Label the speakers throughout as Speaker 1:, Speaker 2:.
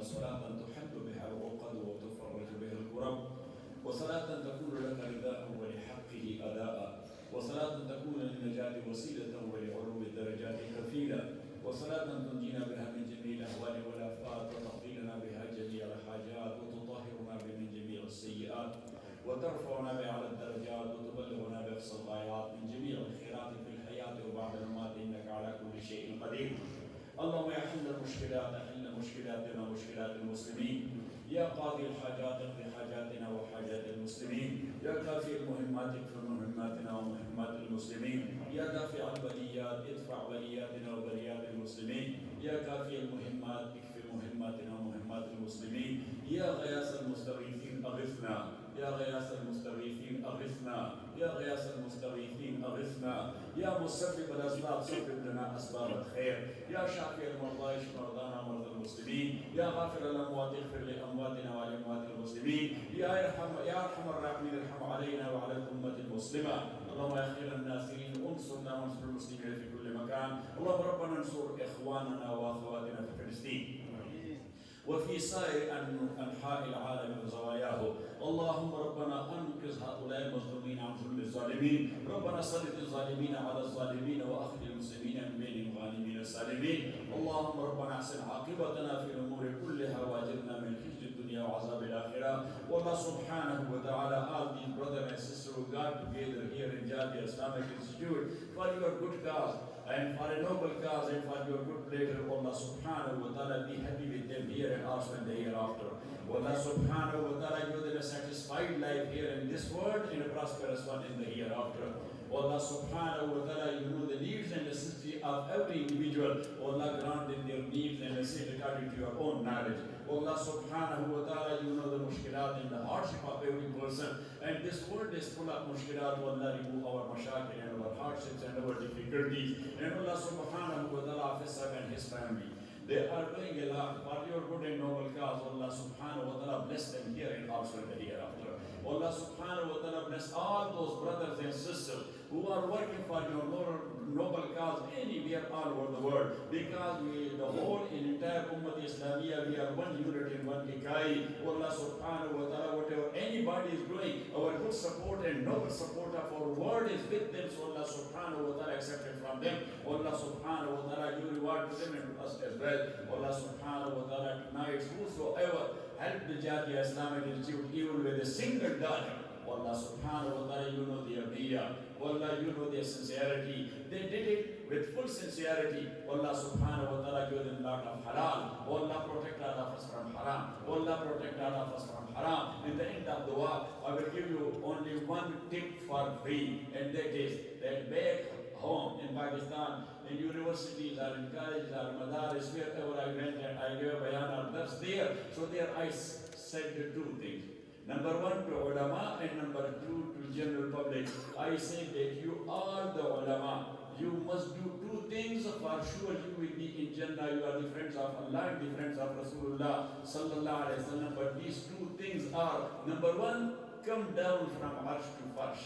Speaker 1: صلاة تحل بها العقد وتفرج بها الكرب، وصلاة تكون لك رداء ولحقه أداء، وصلاة تكون للنجاة وسيلة ولعلو الدرجات كفيلا، وصلاة تنجينا بها من جميع الأهوال والآفات وتقضي لنا بها جميع الحاجات وتطهرنا بها من جميع السيئات وترفعنا بها على الدرجات وتبلغنا بأقصى الغايات من جميع الخيرات في الحياة وبعد الممات إنك على كل شيء قدير. اللهم يا حل المشكلات حل مشكلاتنا ومشكلات المسلمين، يا قاضي الحاجات اقض حاجاتنا وحاجات المسلمين، يا كافي المهمات اكفر مهماتنا ومهمات المسلمين، يا دافع البليات ادفع بلياتنا وبليات المسلمين، يا كافي المهمات اكفر مهماتنا ومهمات المسلمين، يا غياث المستغيثين اغثنا، يا غياث المستغيثين اغثنا، يا غياث المستغيثين اغثنا، يا مسبب الاسباب سبب لنا اسباب الخير، يا شافي المرضى اشف مرضانا ومرضى المسلمين، يا غافر الاموات اغفر لامواتنا ولاموات المسلمين، يا ارحم الراحمين ارحم علينا وعلى الامه المسلمه. اللهم يا خير الناصرين انصرنا وانصر المسلمين في كل مكان. اللهم ربنا انصر اخواننا واخواتنا في فلسطين وفي سائر أنحاء العالم وزواياه. اللهم ربنا أنقذ هؤلاء المظلومين عن ظلم الظالمين، ربنا سلط الظالمين على الظالمين وأخذ المسلمين من بين الغانمين السالمين. اللهم ربنا أحسن عاقبتنا في الأمور كلها وأجرنا من خزي الدنيا وعذاب الآخرة. والله سبحانه وتعالى, all these brothers and sisters who got together here in Jabia Islamic Institute for your good cause and for a noble cause and for your good pleasure. Allah subhanahu wa ta'ala, be happy with them here and also in the hereafter. Allah subhanahu wa ta'ala, give them a satisfied life here in this world and a prosperous one in the hereafter. Allah subhanahu wa ta'ala, you know the needs and necessity of every individual. Allah grant them their needs and necessity according to your own knowledge. Allah subhanahu wa ta'ala, you know the mushkilat and the hardship of every person. And this world is full of mushkilat. Allah, remove our mashakil and our hardships and our difficulties. And Allah subhanahu wa ta'ala, Hafizah and his family, they are doing a lot for your good and noble cause. Allah subhanahu wa ta'ala, bless them here and also in the hereafter. Allah subhanahu wa ta'ala, bless all those brothers and sisters who are working for your noble cause anywhere all over the world. Because the whole entire Ummah Islamiyya, we are one unit in one Nikai. Allah subhanahu wa ta'ala, whatever anybody is doing, our good support and noble support of our word is with them. So Allah subhanahu wa ta'ala, accept it from them. Allah subhanahu wa ta'ala, give reward to them and to us as well. Allah subhanahu wa ta'ala, tonight whosoever help the Jabia Islamic Institute even with a single dollar, Allah subhanahu wa ta'ala, you know their niyyah. Allah, you know their sincerity. They did it with full sincerity. Allah subhanahu wa ta'ala, give them lot of halal. Allah, protect all of us from haram. Allah, protect all of us from haram. In the end of the war, I will give you only one tip for free, and that is that back home in Pakistan, in universities or in colleges or madaris, wherever I went and I gave a bayan or that's there. So there I said the two things. Number one to ulama and number two to general public. I say that you are the ulama. You must do two things. For sure you will be in Jannah. You are the friends of Allah and the friends of Rasulullah sallallahu alaihi wasallam. But these two things are, number one, come down from arsh to farsh.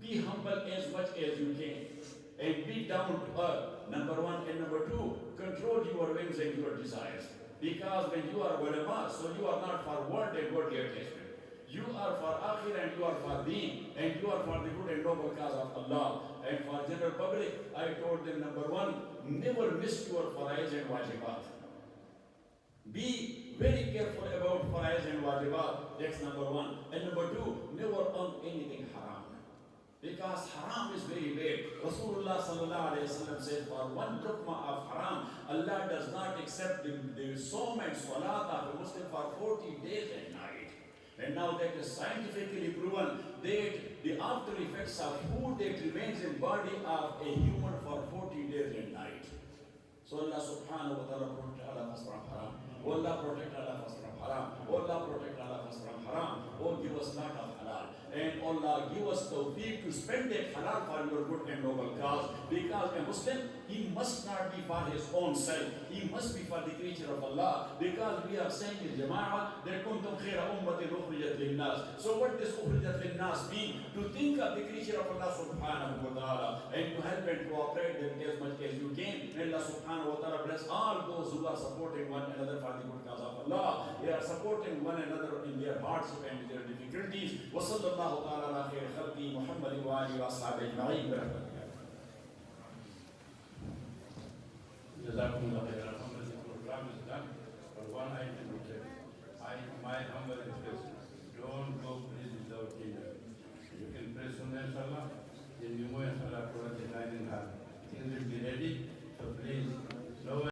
Speaker 1: Be humble as much as you can and be down to earth. Number one. And number two, control your whims and your desires. Because when you are ulama, so you are not for world and worldly attachment. You are for akhirah and you are for deen and you are for the good and noble cause of Allah. And for general public, I told them, number one, never miss your faraiz and wajibat. Be very careful about faraiz and wajibat. That's number one. And number two, never own anything haram. Because haram is very bad. Rasulullah sallallahu alayhi wa sallam said, for one lukma of haram, Allah does not accept the som and salat of a Muslim for 40 days and night. And now that is scientifically proven that the after effects of food that remains in body of a human for 40 days and night. So Allah subhanahu wa ta'ala protect all of us from haram. Allah protect all of us from haram. Allah protect all of us from haram. Oh, give us lot of halal. And Allah give us tawfiq to spend that halal for your good and noble cause. Because a Muslim he must not be for his own self. He must be for the creature of Allah. Because we are saying in Jama'ah that kuntum khaira ummatin ukhrijat linnas. So what does ukhrijat linnas mean? To think of the creature of Allah subhanahu wa ta'ala and to help and cooperate them as much as you can. May Allah subhanahu wa ta'ala bless all those who are supporting one another for the good cause of Allah. They are supporting one another in their hardship and their difficulties. Wa sallallahu ta'ala ala khair khalqi Muhammad wa alihi wa ashabihi ajma'in.
Speaker 2: Jazakumullah khairan. The program is done, but one item to check. My humble request, don't go please without dinner.